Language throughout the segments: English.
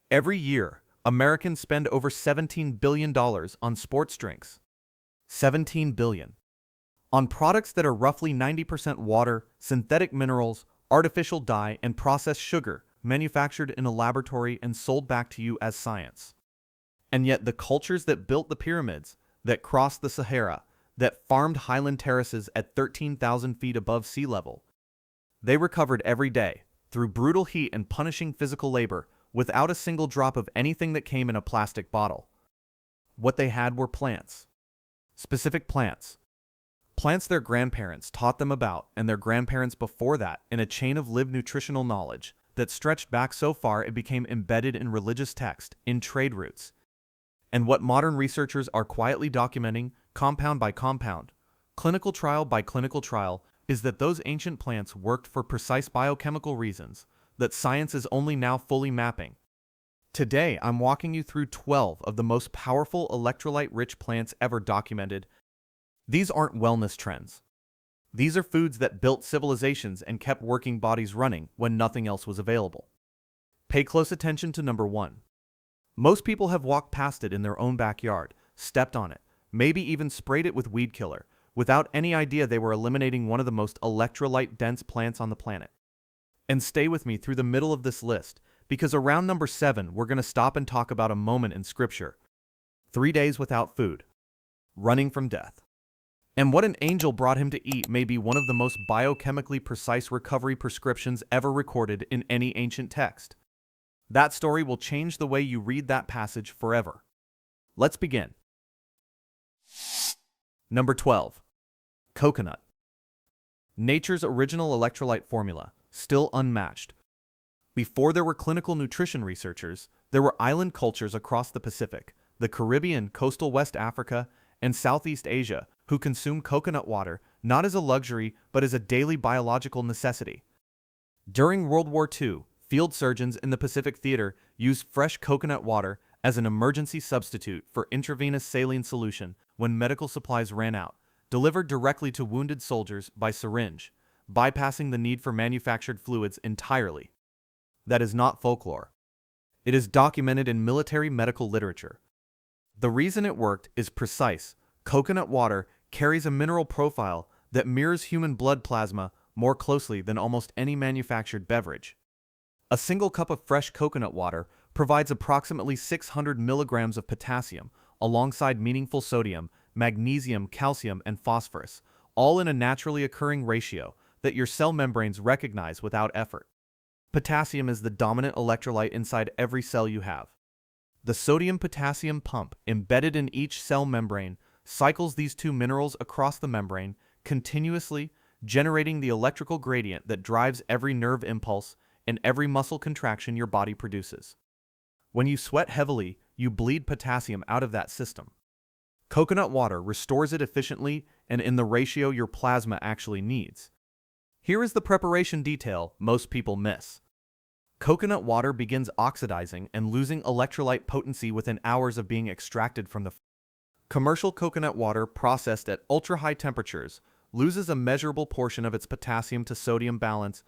Every year, Americans spend over $17 billion on sports drinks. 17 billion. On products that are roughly 90% water, synthetic minerals, artificial dye, and processed sugar, manufactured in a laboratory and sold back to you as science. And yet the cultures that built the pyramids, that crossed the Sahara, that farmed highland terraces at 13,000 feet above sea level, they recovered every day, through brutal heat and punishing physical labor, without a single drop of anything that came in a plastic bottle. What they had were plants. Specific plants. Plants their grandparents taught them about, and their grandparents before that, in a chain of lived nutritional knowledge that stretched back so far it became embedded in religious text, in trade routes. And what modern researchers are quietly documenting, compound by compound, clinical trial by clinical trial, is that those ancient plants worked for precise biochemical reasons that science is only now fully mapping. Today, I'm walking you through 12 of the most powerful electrolyte-rich plants ever documented. These aren't wellness trends. These are foods that built civilizations and kept working bodies running when nothing else was available. Pay close attention to number 1. Most people have walked past it in their own backyard, stepped on it, maybe even sprayed it with weed killer, without any idea they were eliminating one of the most electrolyte-dense plants on the planet. And stay with me through the middle of this list, because around number 7 we're going to stop and talk about a moment in Scripture. 3 days without food. Running from death. And what an angel brought him to eat may be one of the most biochemically precise recovery prescriptions ever recorded in any ancient text. That story will change the way you read that passage forever. Let's begin. Number 12. Coconut. Nature's original electrolyte formula, still unmatched. Before there were clinical nutrition researchers, there were island cultures across the Pacific, the Caribbean, coastal West Africa, and Southeast Asia who consumed coconut water not as a luxury but as a daily biological necessity. During World War II, field surgeons in the Pacific Theater used fresh coconut water as an emergency substitute for intravenous saline solution when medical supplies ran out, delivered directly to wounded soldiers by syringe, bypassing the need for manufactured fluids entirely. That is not folklore. It is documented in military medical literature. The reason it worked is precise. Coconut water carries a mineral profile that mirrors human blood plasma more closely than almost any manufactured beverage. A single cup of fresh coconut water provides approximately 600 milligrams of potassium, alongside meaningful sodium, magnesium, calcium, and phosphorus, all in a naturally occurring ratio that your cell membranes recognize without effort. Potassium is the dominant electrolyte inside every cell you have. The sodium-potassium pump embedded in each cell membrane cycles these two minerals across the membrane, continuously generating the electrical gradient that drives every nerve impulse and every muscle contraction your body produces. When you sweat heavily, you bleed potassium out of that system. Coconut water restores it efficiently and in the ratio your plasma actually needs. Here is the preparation detail most people miss. Coconut water begins oxidizing and losing electrolyte potency within hours of being extracted from the commercial coconut water processed at ultra-high temperatures loses a measurable portion of its potassium to sodium balance.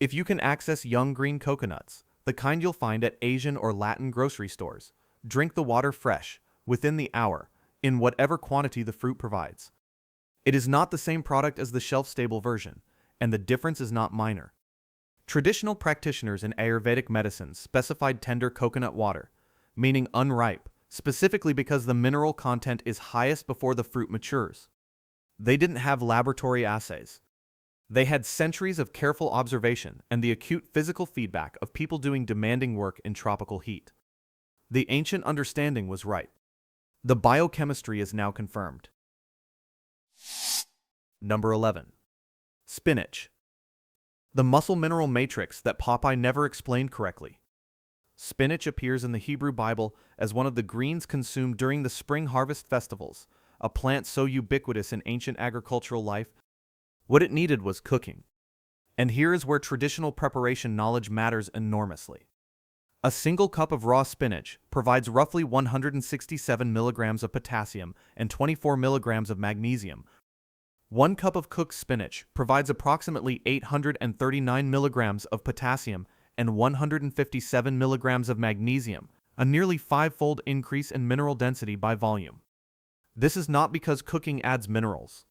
If you can access young green coconuts, the kind you'll find at Asian or Latin grocery stores, drink the water fresh, within the hour, in whatever quantity the fruit provides. It is not the same product as the shelf-stable version, and the difference is not minor. Traditional practitioners in Ayurvedic medicine specified tender coconut water, meaning unripe, specifically because the mineral content is highest before the fruit matures. They didn't have laboratory assays. They had centuries of careful observation and the acute physical feedback of people doing demanding work in tropical heat. The ancient understanding was right. The biochemistry is now confirmed. Number 11. Spinach. The muscle mineral matrix that Popeye never explained correctly. Spinach appears in the Hebrew Bible as one of the greens consumed during the spring harvest festivals, a plant so ubiquitous in ancient agricultural life. What it needed was cooking. And here is where traditional preparation knowledge matters enormously. A single cup of raw spinach provides roughly 167 milligrams of potassium and 24 milligrams of magnesium. 1 cup of cooked spinach provides approximately 839 milligrams of potassium and 157 milligrams of magnesium, a nearly five-fold increase in mineral density by volume. This is not because cooking adds minerals.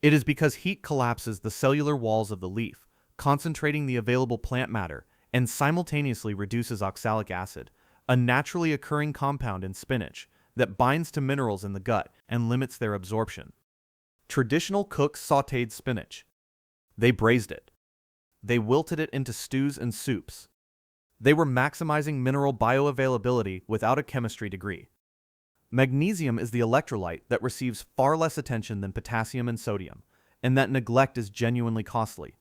It is because heat collapses the cellular walls of the leaf, concentrating the available plant matter, and simultaneously reduces oxalic acid, a naturally occurring compound in spinach that binds to minerals in the gut and limits their absorption. Traditional cooks sautéed spinach. They braised it. They wilted it into stews and soups. They were maximizing mineral bioavailability without a chemistry degree. Magnesium is the electrolyte that receives far less attention than potassium and sodium, and that neglect is genuinely costly.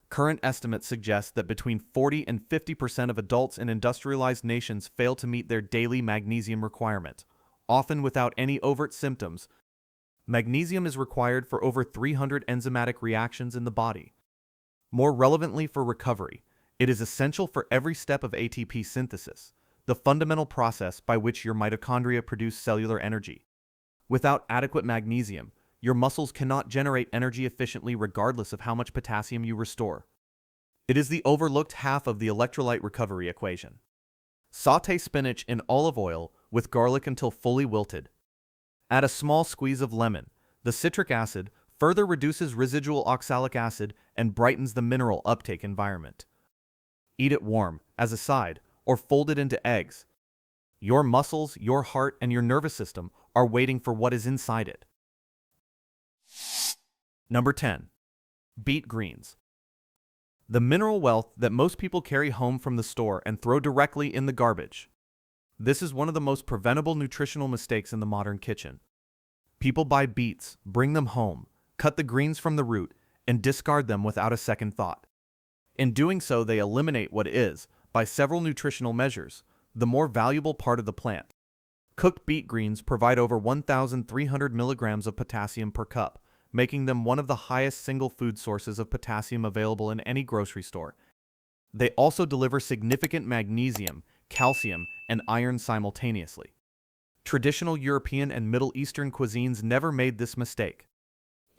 Current estimates suggest that between 40 and 50% of adults in industrialized nations fail to meet their daily magnesium requirement, often without any overt symptoms. Magnesium is required for over 300 enzymatic reactions in the body. More relevantly for recovery, it is essential for every step of ATP synthesis, the fundamental process by which your mitochondria produce cellular energy. Without adequate magnesium, your muscles cannot generate energy efficiently regardless of how much potassium you restore. It is the overlooked half of the electrolyte recovery equation. Sauté spinach in olive oil with garlic until fully wilted. Add a small squeeze of lemon. The citric acid further reduces residual oxalic acid and brightens the mineral uptake environment. Eat it warm, as a side, or fold it into eggs. Your muscles, your heart, and your nervous system are waiting for what is inside it. Number 10. Beet greens. The mineral wealth that most people carry home from the store and throw directly in the garbage. This is one of the most preventable nutritional mistakes in the modern kitchen. People buy beets, bring them home, cut the greens from the root, and discard them without a second thought. In doing so, they eliminate what is, by several nutritional measures, the more valuable part of the plant. Cooked beet greens provide over 1,300 milligrams of potassium per cup, making them one of the highest single food sources of potassium available in any grocery store. They also deliver significant magnesium, calcium, and iron simultaneously. Traditional European and Middle Eastern cuisines never made this mistake.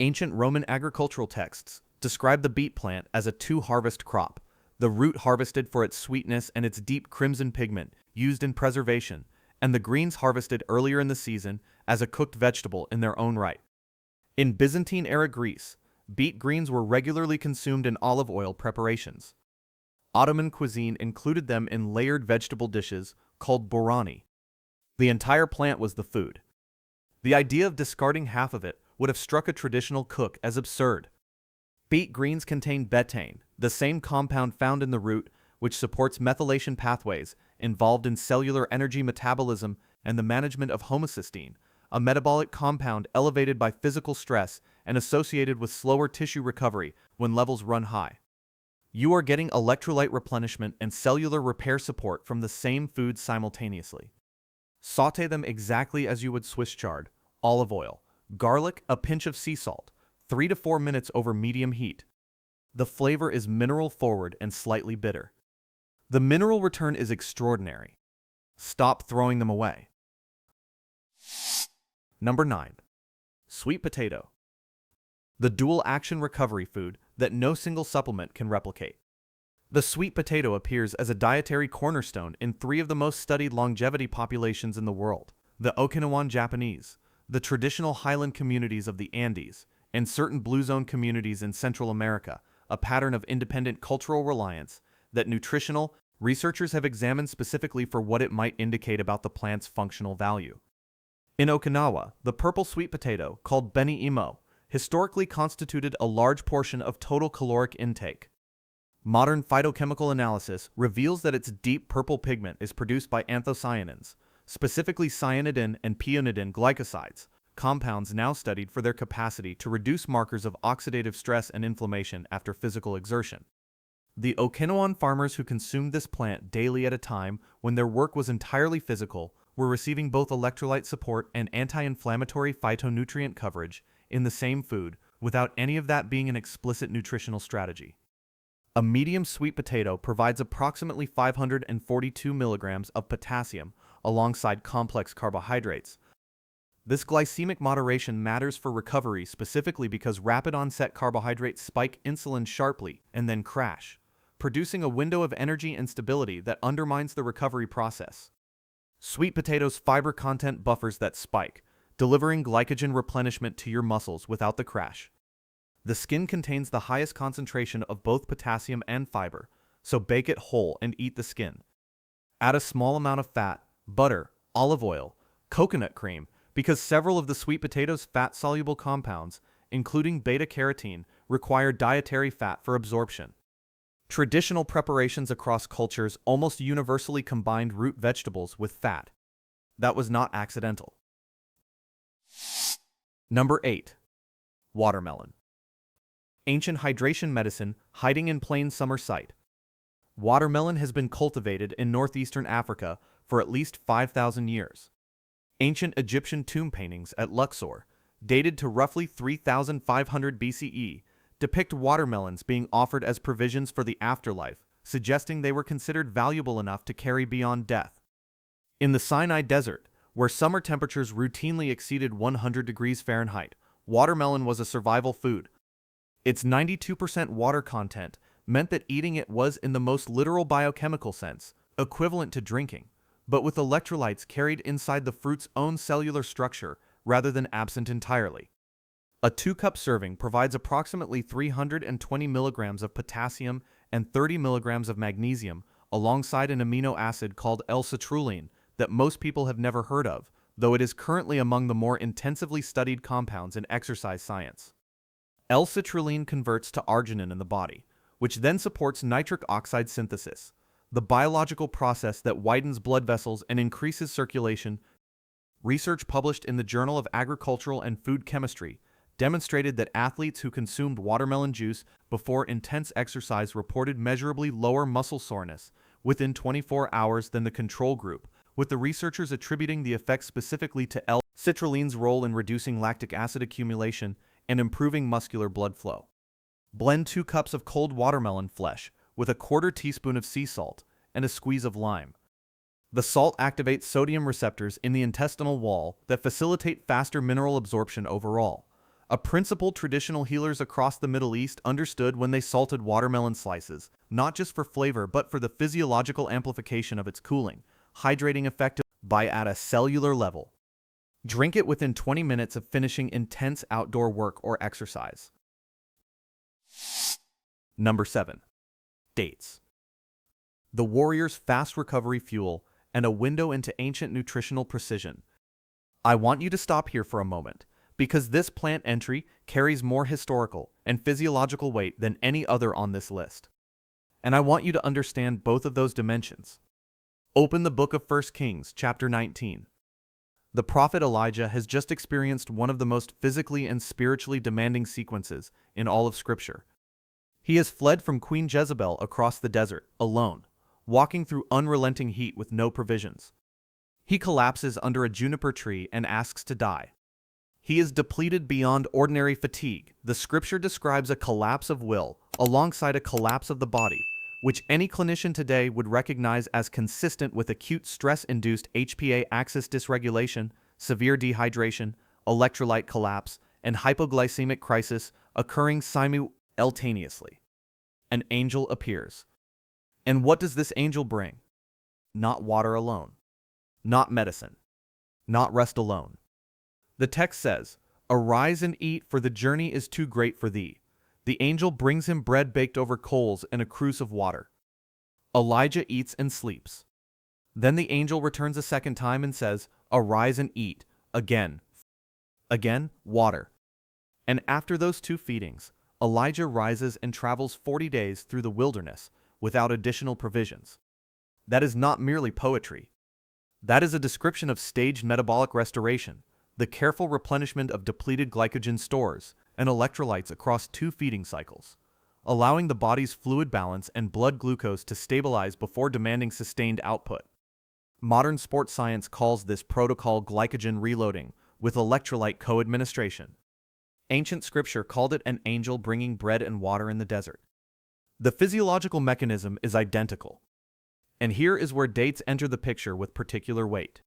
Ancient Roman agricultural texts describe the beet plant as a two-harvest crop, the root harvested for its sweetness and its deep crimson pigment used in preservation, and the greens harvested earlier in the season as a cooked vegetable in their own right. In Byzantine-era Greece, beet greens were regularly consumed in olive oil preparations. Ottoman cuisine included them in layered vegetable dishes called borani. The entire plant was the food. The idea of discarding half of it would have struck a traditional cook as absurd. Beet greens contain betaine, the same compound found in the root, which supports methylation pathways involved in cellular energy metabolism and the management of homocysteine, a metabolic compound elevated by physical stress and associated with slower tissue recovery when levels run high. You are getting electrolyte replenishment and cellular repair support from the same food simultaneously. Sauté them exactly as you would Swiss chard, olive oil, garlic, a pinch of sea salt, 3 to 4 minutes over medium heat. The flavor is mineral forward and slightly bitter. The mineral return is extraordinary. Stop throwing them away. Number 9. Sweet potato. The dual-action recovery food that no single supplement can replicate. The sweet potato appears as a dietary cornerstone in 3 of the most studied longevity populations in the world: the Okinawan Japanese, the traditional highland communities of the Andes, and certain blue zone communities in Central America, a pattern of independent cultural reliance that nutritional researchers have examined specifically for what it might indicate about the plant's functional value. In Okinawa, the purple sweet potato, called beni imo, historically constituted a large portion of total caloric intake. Modern phytochemical analysis reveals that its deep purple pigment is produced by anthocyanins, specifically cyanidin and peonidin glycosides, compounds now studied for their capacity to reduce markers of oxidative stress and inflammation after physical exertion. The Okinawan farmers who consumed this plant daily at a time when their work was entirely physical were receiving both electrolyte support and anti-inflammatory phytonutrient coverage in the same food without any of that being an explicit nutritional strategy. A medium sweet potato provides approximately 542 milligrams of potassium alongside complex carbohydrates. This glycemic moderation matters for recovery specifically because rapid onset carbohydrates spike insulin sharply and then crash, producing a window of energy and stability that undermines the recovery process. Sweet potatoes' fiber content buffers that spike, delivering glycogen replenishment to your muscles without the crash. The skin contains the highest concentration of both potassium and fiber, so bake it whole and eat the skin. Add a small amount of fat, butter, olive oil, coconut cream, because several of the sweet potatoes' fat-soluble compounds, including beta-carotene, require dietary fat for absorption. Traditional preparations across cultures almost universally combined root vegetables with fat. That was not accidental. Number 8. Watermelon. Ancient hydration medicine hiding in plain summer sight. Watermelon has been cultivated in northeastern Africa for at least 5,000 years. Ancient Egyptian tomb paintings at Luxor, dated to roughly 3,500 BCE, depict watermelons being offered as provisions for the afterlife, suggesting they were considered valuable enough to carry beyond death. In the Sinai Desert, where summer temperatures routinely exceeded 100 degrees Fahrenheit, watermelon was a survival food. Its 92% water content meant that eating it was, in the most literal biochemical sense, equivalent to drinking, but with electrolytes carried inside the fruit's own cellular structure rather than absent entirely. A 2-cup serving provides approximately 320 milligrams of potassium and 30 milligrams of magnesium, alongside an amino acid called L-citrulline that most people have never heard of, though it is currently among the more intensively studied compounds in exercise science. L-citrulline converts to arginine in the body, which then supports nitric oxide synthesis, the biological process that widens blood vessels and increases circulation. Research published in the Journal of Agricultural and Food Chemistry demonstrated that athletes who consumed watermelon juice before intense exercise reported measurably lower muscle soreness within 24 hours than the control group, with the researchers attributing the effect specifically to L-citrulline's role in reducing lactic acid accumulation and improving muscular blood flow. Blend 2 cups of cold watermelon flesh with a 1/4 teaspoon of sea salt and a squeeze of lime. The salt activates sodium receptors in the intestinal wall that facilitate faster mineral absorption overall, a principle traditional healers across the Middle East understood when they salted watermelon slices, not just for flavor but for the physiological amplification of its cooling, hydrating effect at a cellular level. Drink it within 20 minutes of finishing intense outdoor work or exercise. Number 7. Dates. The warrior's fast recovery fuel and a window into ancient nutritional precision. I want you to stop here for a moment, because this plant entry carries more historical and physiological weight than any other on this list. And I want you to understand both of those dimensions. Open the book of 1 Kings, chapter 19. The prophet Elijah has just experienced one of the most physically and spiritually demanding sequences in all of Scripture. He has fled from Queen Jezebel across the desert, alone, walking through unrelenting heat with no provisions. He collapses under a juniper tree and asks to die. He is depleted beyond ordinary fatigue. The Scripture describes a collapse of will alongside a collapse of the body, which any clinician today would recognize as consistent with acute stress-induced HPA axis dysregulation, severe dehydration, electrolyte collapse, and hypoglycemic crisis occurring simultaneously. An angel appears. And what does this angel bring? Not water alone. Not medicine. Not rest alone. The text says, "Arise and eat, for the journey is too great for thee." The angel brings him bread baked over coals and a cruse of water. Elijah eats and sleeps. Then the angel returns a second time and says, "Arise and eat." Again, water. And after those 2 feedings, Elijah rises and travels 40 days through the wilderness without additional provisions. That is not merely poetry. That is a description of staged metabolic restoration, the careful replenishment of depleted glycogen stores and electrolytes across 2 feeding cycles, allowing the body's fluid balance and blood glucose to stabilize before demanding sustained output. Modern sports science calls this protocol glycogen reloading with electrolyte co-administration. Ancient scripture called it an angel bringing bread and water in the desert. The physiological mechanism is identical. And here is where dates enter the picture with particular weight.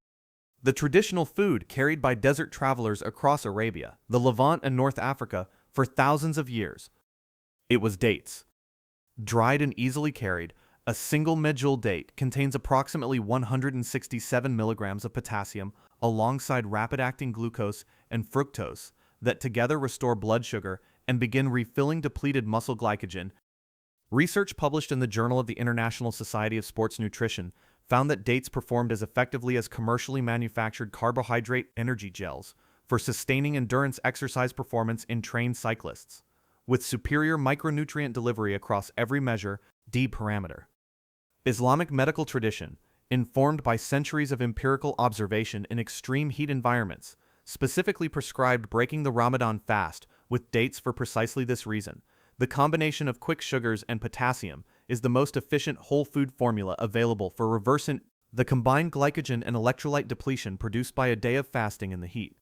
The traditional food carried by desert travelers across Arabia, the Levant and North Africa for thousands of years. It was dates. Dried and easily carried, a single medjool date contains approximately 167 milligrams of potassium alongside rapid-acting glucose and fructose that together restore blood sugar and begin refilling depleted muscle glycogen. Research published in the Journal of the International Society of Sports Nutrition found that dates performed as effectively as commercially manufactured carbohydrate energy gels for sustaining endurance exercise performance in trained cyclists, with superior micronutrient delivery across every measure, D parameter. Islamic medical tradition, informed by centuries of empirical observation in extreme heat environments, specifically prescribed breaking the Ramadan fast with dates for precisely this reason. The combination of quick sugars and potassium is the most efficient whole food formula available for reversing the combined glycogen and electrolyte depletion produced by a day of fasting in the heat.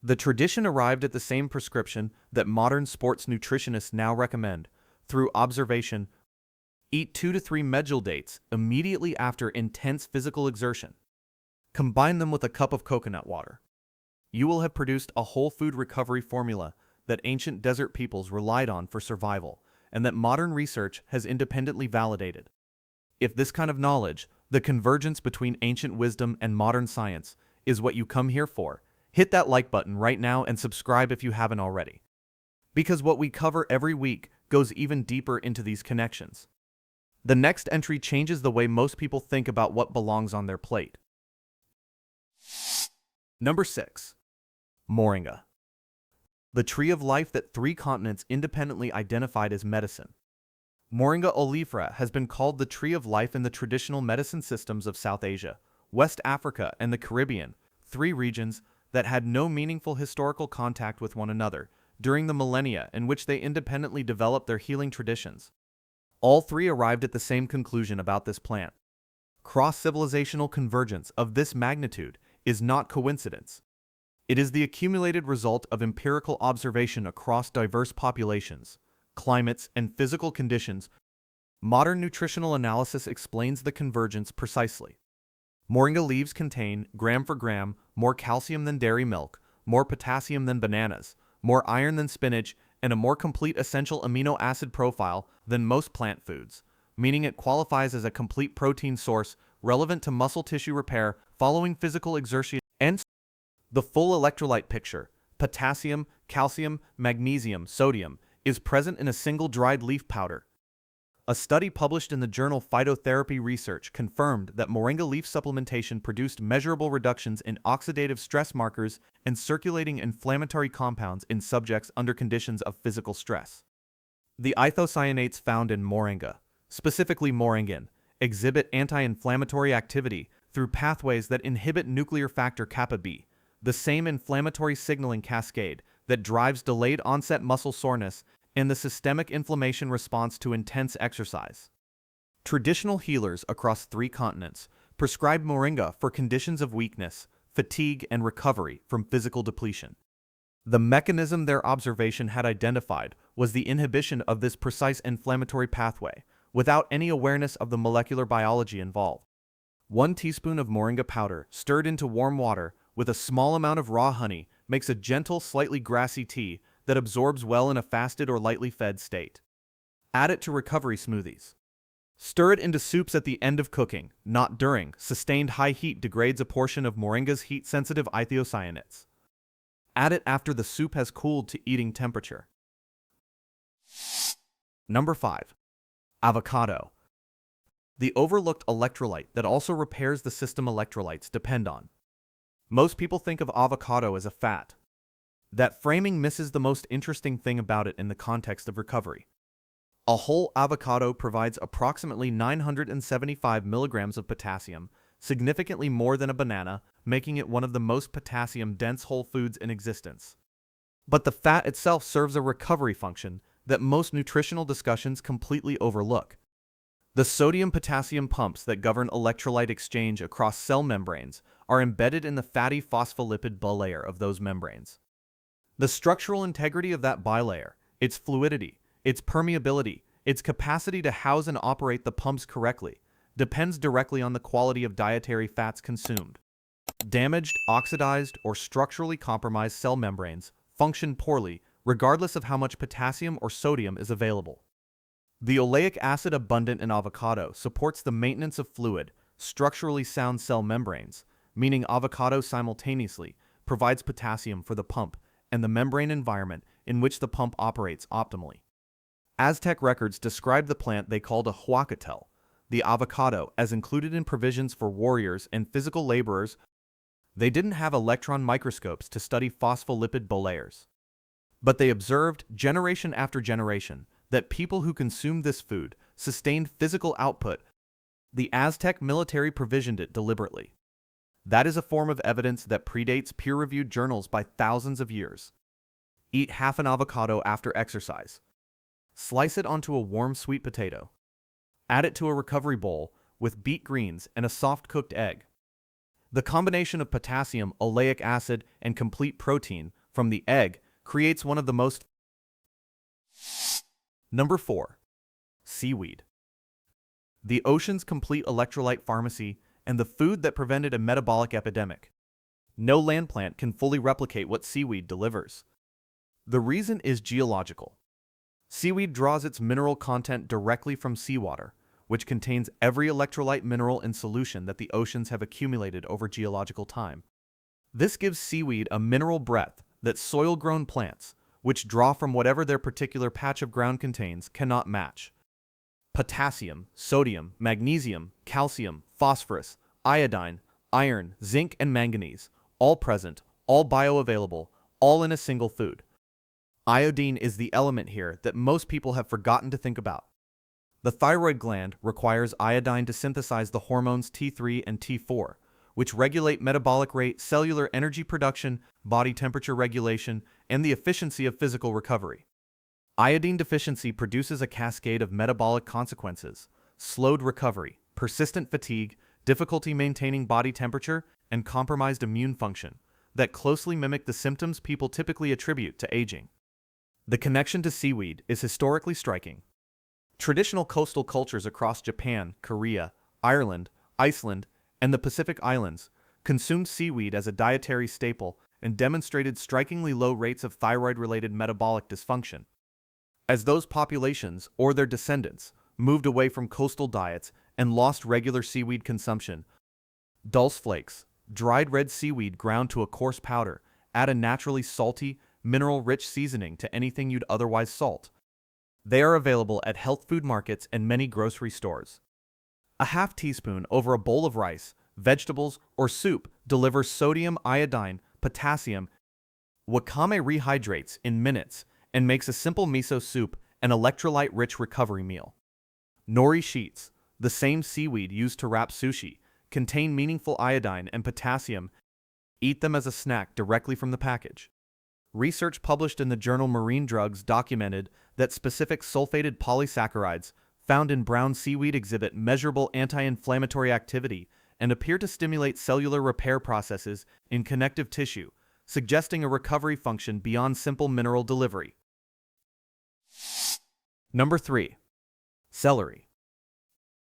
The tradition arrived at the same prescription that modern sports nutritionists now recommend. Through observation, eat 2 to 3 medjool dates immediately after intense physical exertion. Combine them with a cup of coconut water. You will have produced a whole food recovery formula that ancient desert peoples relied on for survival, and that modern research has independently validated. If this kind of knowledge, the convergence between ancient wisdom and modern science, is what you come here for, hit that like button right now and subscribe if you haven't already. Because what we cover every week goes even deeper into these connections. The next entry changes the way most people think about what belongs on their plate. Number 6. Moringa. The tree of life that 3 continents independently identified as medicine. Moringa oleifera has been called the tree of life in the traditional medicine systems of South Asia, West Africa, and the Caribbean, 3 regions that had no meaningful historical contact with one another during the millennia in which they independently developed their healing traditions. All 3 arrived at the same conclusion about this plant. Cross-civilizational convergence of this magnitude is not coincidence. It is the accumulated result of empirical observation across diverse populations, climates, and physical conditions. Modern nutritional analysis explains the convergence precisely. Moringa leaves contain, gram for gram, more calcium than dairy milk, more potassium than bananas, more iron than spinach, and a more complete essential amino acid profile than most plant foods, meaning it qualifies as a complete protein source relevant to muscle tissue repair following physical exertion and the full electrolyte picture, potassium, calcium, magnesium, sodium, is present in a single dried leaf powder. A study published in the journal Phytotherapy Research confirmed that moringa leaf supplementation produced measurable reductions in oxidative stress markers and circulating inflammatory compounds in subjects under conditions of physical stress. The isocyanates found in moringa, specifically moringin, exhibit anti-inflammatory activity through pathways that inhibit nuclear factor kappa B, the same inflammatory signaling cascade that drives delayed onset muscle soreness and the systemic inflammation response to intense exercise. Traditional healers across 3 continents prescribe moringa for conditions of weakness, fatigue, and recovery from physical depletion. The mechanism their observation had identified was the inhibition of this precise inflammatory pathway, without any awareness of the molecular biology involved. 1 teaspoon of moringa powder stirred into warm water with a small amount of raw honey makes a gentle, slightly grassy tea that absorbs well in a fasted or lightly fed state. Add it to recovery smoothies. Stir it into soups at the end of cooking, not during. Sustained high heat degrades a portion of moringa's heat-sensitive isocyanates. Add it after the soup has cooled to eating temperature. Number 5. Avocado. The overlooked electrolyte that also repairs the system electrolytes depend on. Most people think of avocado as a fat. That framing misses the most interesting thing about it in the context of recovery. A whole avocado provides approximately 975 milligrams of potassium, significantly more than a banana, making it one of the most potassium-dense whole foods in existence. But the fat itself serves a recovery function that most nutritional discussions completely overlook. The sodium-potassium pumps that govern electrolyte exchange across cell membranes are embedded in the fatty phospholipid bilayer of those membranes. The structural integrity of that bilayer, its fluidity, its permeability, its capacity to house and operate the pumps correctly, depends directly on the quality of dietary fats consumed. Damaged, oxidized, or structurally compromised cell membranes function poorly regardless of how much potassium or sodium is available. The oleic acid abundant in avocado supports the maintenance of fluid, structurally sound cell membranes, meaning avocado simultaneously provides potassium for the pump and the membrane environment in which the pump operates optimally. Aztec records described the plant they called a huacatel, the avocado, as included in provisions for warriors and physical laborers. They didn't have electron microscopes to study phospholipid bilayers, but they observed, generation after generation, that people who consumed this food sustained physical output. The Aztec military provisioned it deliberately. That is a form of evidence that predates peer-reviewed journals by thousands of years. Eat half an avocado after exercise. Slice it onto a warm sweet potato. Add it to a recovery bowl with beet greens and a soft-cooked egg. The combination of potassium, oleic acid, and complete protein from the egg creates one of the most. Number 4. Seaweed. The ocean's complete electrolyte pharmacy and the food that prevented a metabolic epidemic. No land plant can fully replicate what seaweed delivers. The reason is geological. Seaweed draws its mineral content directly from seawater, which contains every electrolyte mineral in solution that the oceans have accumulated over geological time. This gives seaweed a mineral breadth that soil-grown plants, which draw from whatever their particular patch of ground contains, cannot match. Potassium, sodium, magnesium, calcium, phosphorus, iodine, iron, zinc, and manganese, all present, all bioavailable, all in a single food. Iodine is the element here that most people have forgotten to think about. The thyroid gland requires iodine to synthesize the hormones T3 and T4, which regulate metabolic rate, cellular energy production, body temperature regulation, and the efficiency of physical recovery. Iodine deficiency produces a cascade of metabolic consequences: slowed recovery, persistent fatigue, difficulty maintaining body temperature, and compromised immune function that closely mimic the symptoms people typically attribute to aging. The connection to seaweed is historically striking. Traditional coastal cultures across Japan, Korea, Ireland, Iceland, and the Pacific Islands consumed seaweed as a dietary staple and demonstrated strikingly low rates of thyroid-related metabolic dysfunction. As those populations, or their descendants, moved away from coastal diets and lost regular seaweed consumption, dulse flakes, dried red seaweed ground to a coarse powder, add a naturally salty, mineral-rich seasoning to anything you'd otherwise salt. They are available at health food markets and many grocery stores. A half teaspoon over a bowl of rice, vegetables, or soup delivers sodium, iodine, potassium. Wakame rehydrates in minutes and makes a simple miso soup an electrolyte-rich recovery meal. Nori sheets, the same seaweed used to wrap sushi, contain meaningful iodine and potassium. Eat them as a snack directly from the package. Research published in the journal Marine Drugs documented that specific sulfated polysaccharides found in brown seaweed exhibit measurable anti-inflammatory activity and appear to stimulate cellular repair processes in connective tissue, suggesting a recovery function beyond simple mineral delivery. Number 3. Celery.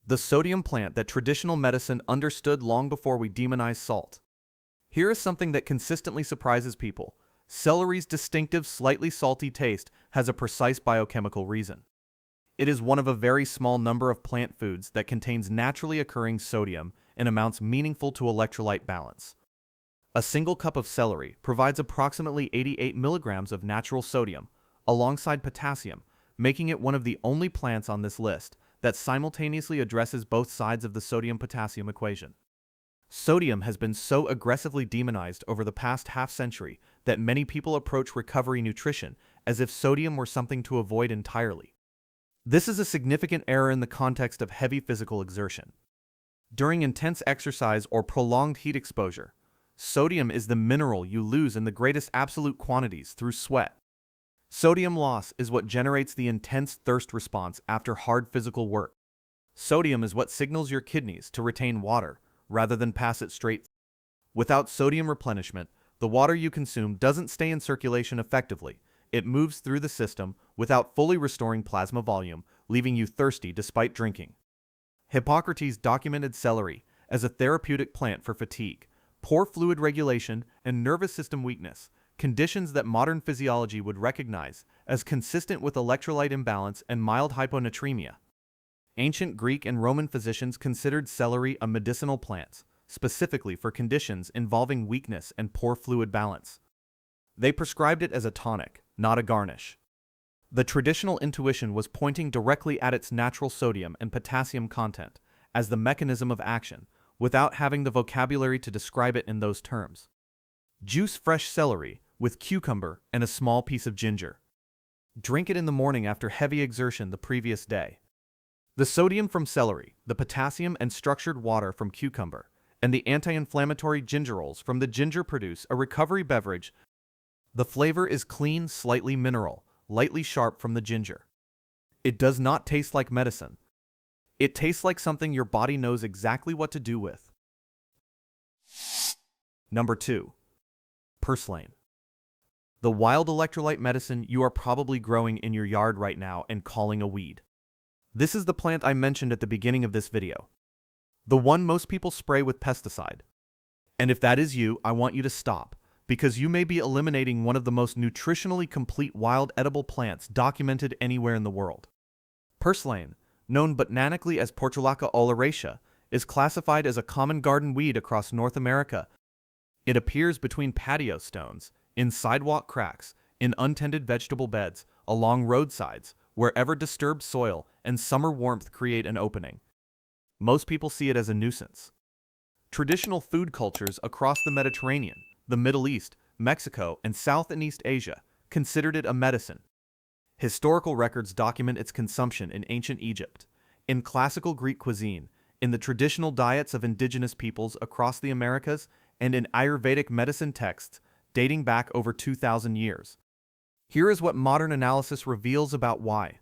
The sodium plant that traditional medicine understood long before we demonized salt. Here is something that consistently surprises people. Celery's distinctive, slightly salty taste has a precise biochemical reason. It is one of a very small number of plant foods that contains naturally occurring sodium in amounts meaningful to electrolyte balance. A single cup of celery provides approximately 88 milligrams of natural sodium, alongside potassium, making it one of the only plants on this list that simultaneously addresses both sides of the sodium-potassium equation. Sodium has been so aggressively demonized over the past half-century that many people approach recovery nutrition as if sodium were something to avoid entirely. This is a significant error in the context of heavy physical exertion. During intense exercise or prolonged heat exposure, sodium is the mineral you lose in the greatest absolute quantities through sweat. Sodium loss is what generates the intense thirst response after hard physical work. Sodium is what signals your kidneys to retain water rather than pass it straight. Without sodium replenishment, the water you consume doesn't stay in circulation effectively. It moves through the system without fully restoring plasma volume, leaving you thirsty despite drinking. Hippocrates documented celery as a therapeutic plant for fatigue, poor fluid regulation, and nervous system weakness, conditions that modern physiology would recognize as consistent with electrolyte imbalance and mild hyponatremia. Ancient Greek and Roman physicians considered celery a medicinal plant, specifically for conditions involving weakness and poor fluid balance. They prescribed it as a tonic, not a garnish. The traditional intuition was pointing directly at its natural sodium and potassium content as the mechanism of action, without having the vocabulary to describe it in those terms. Juice fresh celery with cucumber and a small piece of ginger. Drink it in the morning after heavy exertion the previous day. The sodium from celery, the potassium and structured water from cucumber, and the anti-inflammatory gingerols from the ginger produce a recovery beverage. The flavor is clean, slightly mineral, lightly sharp from the ginger. It does not taste like medicine. It tastes like something your body knows exactly what to do with. Number 2. Purslane. The wild electrolyte medicine you are probably growing in your yard right now and calling a weed. This is the plant I mentioned at the beginning of this video. The one most people spray with pesticide. And if that is you, I want you to stop, because you may be eliminating one of the most nutritionally complete wild edible plants documented anywhere in the world. Purslane, known botanically as Portulaca oleracea, is classified as a common garden weed across North America. It appears between patio stones, in sidewalk cracks, in untended vegetable beds, along roadsides, wherever disturbed soil and summer warmth create an opening. Most people see it as a nuisance. Traditional food cultures across the Mediterranean, the Middle East, Mexico, and South and East Asia considered it a medicine. Historical records document its consumption in ancient Egypt, in classical Greek cuisine, in the traditional diets of indigenous peoples across the Americas, and in Ayurvedic medicine texts dating back over 2,000 years. Here is what modern analysis reveals about why.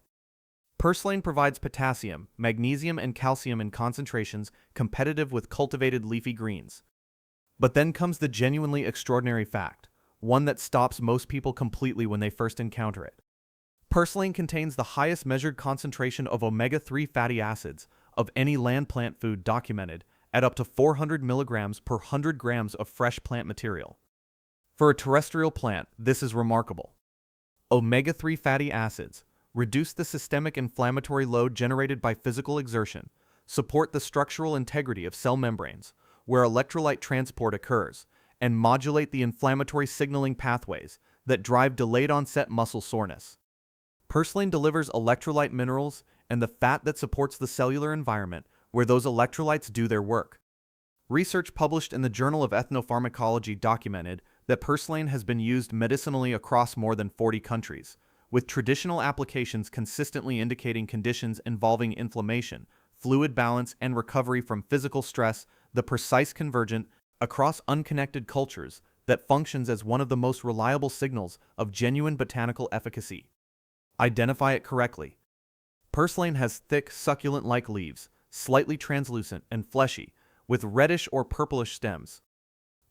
Purslane provides potassium, magnesium, and calcium in concentrations competitive with cultivated leafy greens. But then comes the genuinely extraordinary fact, one that stops most people completely when they first encounter it. Purslane contains the highest measured concentration of omega-3 fatty acids of any land plant food documented at up to 400 milligrams per 100 grams of fresh plant material. For a terrestrial plant, this is remarkable. Omega-3 fatty acids reduce the systemic inflammatory load generated by physical exertion, support the structural integrity of cell membranes, where electrolyte transport occurs, and modulate the inflammatory signaling pathways that drive delayed-onset muscle soreness. Purslane delivers electrolyte minerals and the fat that supports the cellular environment where those electrolytes do their work. Research published in the Journal of Ethnopharmacology documented that purslane has been used medicinally across more than 40 countries, with traditional applications consistently indicating conditions involving inflammation, fluid balance, and recovery from physical stress, the precise convergent across unconnected cultures that functions as one of the most reliable signals of genuine botanical efficacy. Identify it correctly. Purslane has thick, succulent-like leaves, slightly translucent and fleshy, with reddish or purplish stems.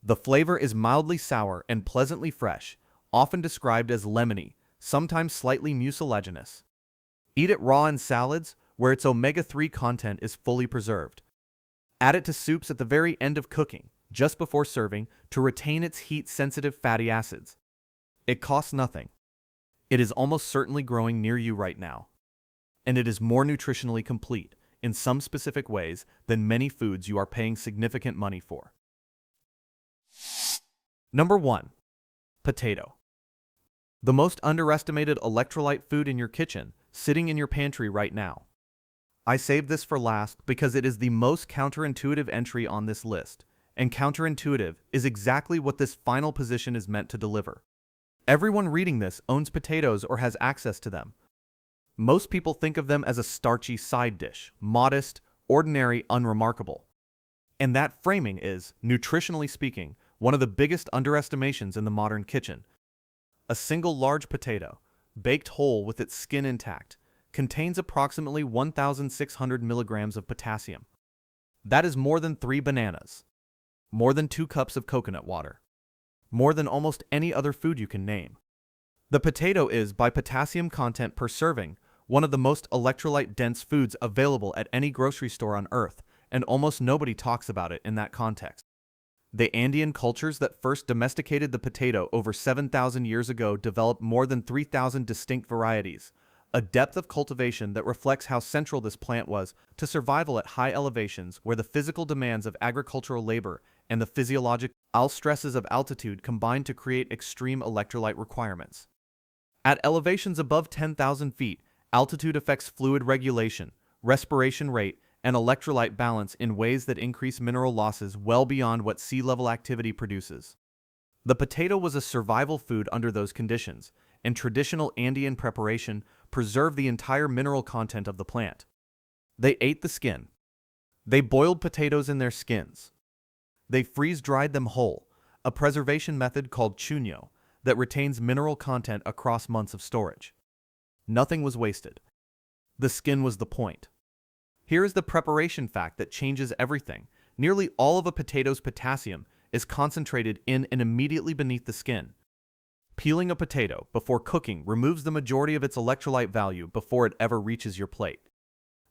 The flavor is mildly sour and pleasantly fresh, often described as lemony, sometimes slightly mucilaginous. Eat it raw in salads, where its omega-3 content is fully preserved. Add it to soups at the very end of cooking, just before serving, to retain its heat-sensitive fatty acids. It costs nothing. It is almost certainly growing near you right now. And it is more nutritionally complete, in some specific ways, than many foods you are paying significant money for. Number 1. Potato. The most underestimated electrolyte food in your kitchen, sitting in your pantry right now. I saved this for last because it is the most counterintuitive entry on this list, and counterintuitive is exactly what this final position is meant to deliver. Everyone reading this owns potatoes or has access to them. Most people think of them as a starchy side dish, modest, ordinary, unremarkable. And that framing is, nutritionally speaking, one of the biggest underestimations in the modern kitchen. A single large potato, baked whole with its skin intact, contains approximately 1,600 milligrams of potassium. That is more than 3 bananas, more than 2 cups of coconut water, more than almost any other food you can name. The potato is, by potassium content per serving, one of the most electrolyte-dense foods available at any grocery store on Earth, and almost nobody talks about it in that context. The Andean cultures that first domesticated the potato over 7,000 years ago developed more than 3,000 distinct varieties, a depth of cultivation that reflects how central this plant was to survival at high elevations where the physical demands of agricultural labor and the physiological stresses of altitude combine to create extreme electrolyte requirements. At elevations above 10,000 feet, altitude affects fluid regulation, respiration rate, and electrolyte balance in ways that increase mineral losses well beyond what sea level activity produces. The potato was a survival food under those conditions, and traditional Andean preparation preserved the entire mineral content of the plant. They ate the skin. They boiled potatoes in their skins. They freeze-dried them whole, a preservation method called chuño that retains mineral content across months of storage. Nothing was wasted. The skin was the point. Here is the preparation fact that changes everything. Nearly all of a potato's potassium is concentrated in and immediately beneath the skin. Peeling a potato before cooking removes the majority of its electrolyte value before it ever reaches your plate.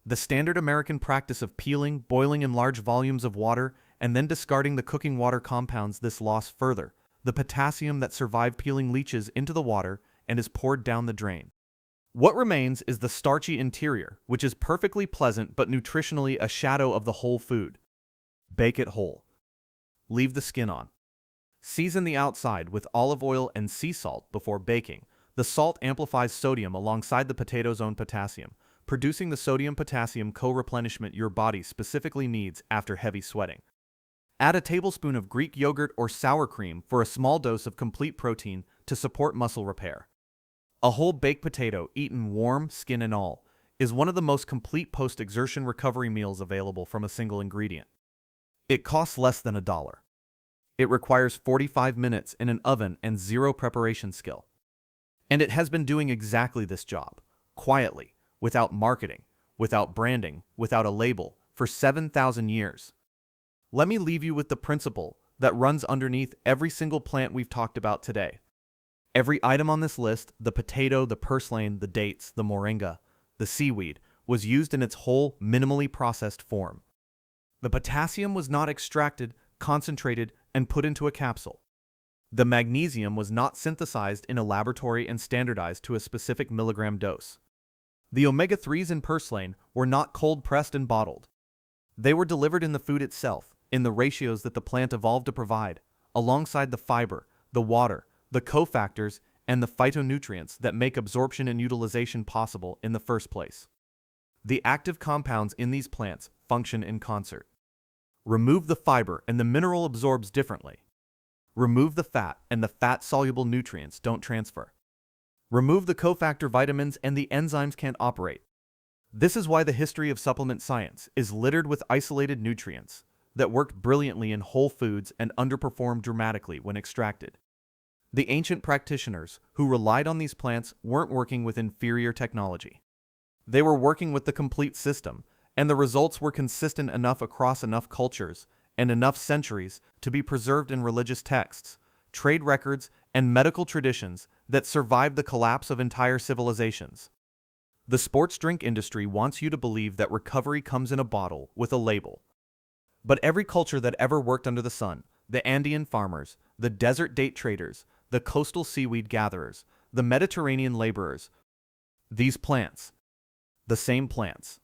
The standard American practice of peeling, boiling in large volumes of water, and then discarding the cooking water compounds this loss further. The potassium that survived peeling leaches into the water and is poured down the drain. What remains is the starchy interior, which is perfectly pleasant but nutritionally a shadow of the whole food. Bake it whole. Leave the skin on. Season the outside with olive oil and sea salt before baking. The salt amplifies sodium alongside the potato's own potassium, producing the sodium-potassium co-replenishment your body specifically needs after heavy sweating. Add a tablespoon of Greek yogurt or sour cream for a small dose of complete protein to support muscle repair. A whole baked potato, eaten warm, skin and all, is one of the most complete post-exertion recovery meals available from a single ingredient. It costs less than $1. It requires 45 minutes in an oven and zero preparation skill. And it has been doing exactly this job, quietly, without marketing, without branding, without a label, for 7,000 years. Let me leave you with the principle that runs underneath every single plant we've talked about today. Every item on this list, the potato, the purslane, the dates, the moringa, the seaweed, was used in its whole, minimally processed form. The potassium was not extracted, concentrated, and put into a capsule. The magnesium was not synthesized in a laboratory and standardized to a specific milligram dose. The omega-3s in purslane were not cold-pressed and bottled. They were delivered in the food itself, in the ratios that the plant evolved to provide, alongside the fiber, the water, the cofactors, and the phytonutrients that make absorption and utilization possible in the first place. The active compounds in these plants function in concert. Remove the fiber and the mineral absorbs differently. Remove the fat and the fat-soluble nutrients don't transfer. Remove the cofactor vitamins and the enzymes can't operate. This is why the history of supplement science is littered with isolated nutrients that worked brilliantly in whole foods and underperformed dramatically when extracted. The ancient practitioners who relied on these plants weren't working with inferior technology. They were working with the complete system, and the results were consistent enough across enough cultures and enough centuries to be preserved in religious texts, trade records, and medical traditions that survived the collapse of entire civilizations. The sports drink industry wants you to believe that recovery comes in a bottle with a label. But every culture that ever worked under the sun, the Andean farmers, the desert date traders, the coastal seaweed gatherers, the Mediterranean laborers, these plants, the same plants.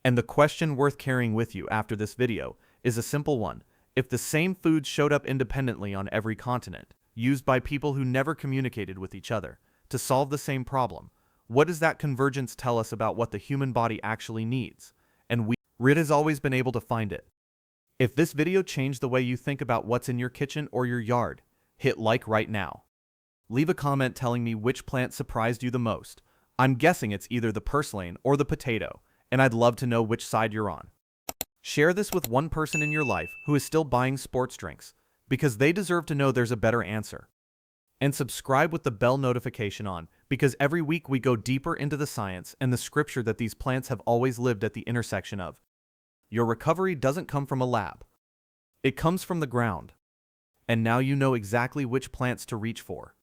And the question worth carrying with you after this video is a simple one. If the same foods showed up independently on every continent, used by people who never communicated with each other, to solve the same problem, what does that convergence tell us about what the human body actually needs? And RIT has always been able to find it. If this video changed the way you think about what's in your kitchen or your yard, hit like right now. Leave a comment telling me which plant surprised you the most. I'm guessing it's either the purslane or the potato, and I'd love to know which side you're on. Share this with one person in your life who is still buying sports drinks, because they deserve to know there's a better answer. And subscribe with the bell notification on, because every week we go deeper into the science and the scripture that these plants have always lived at the intersection of. Your recovery doesn't come from a lab. It comes from the ground. And now you know exactly which plants to reach for.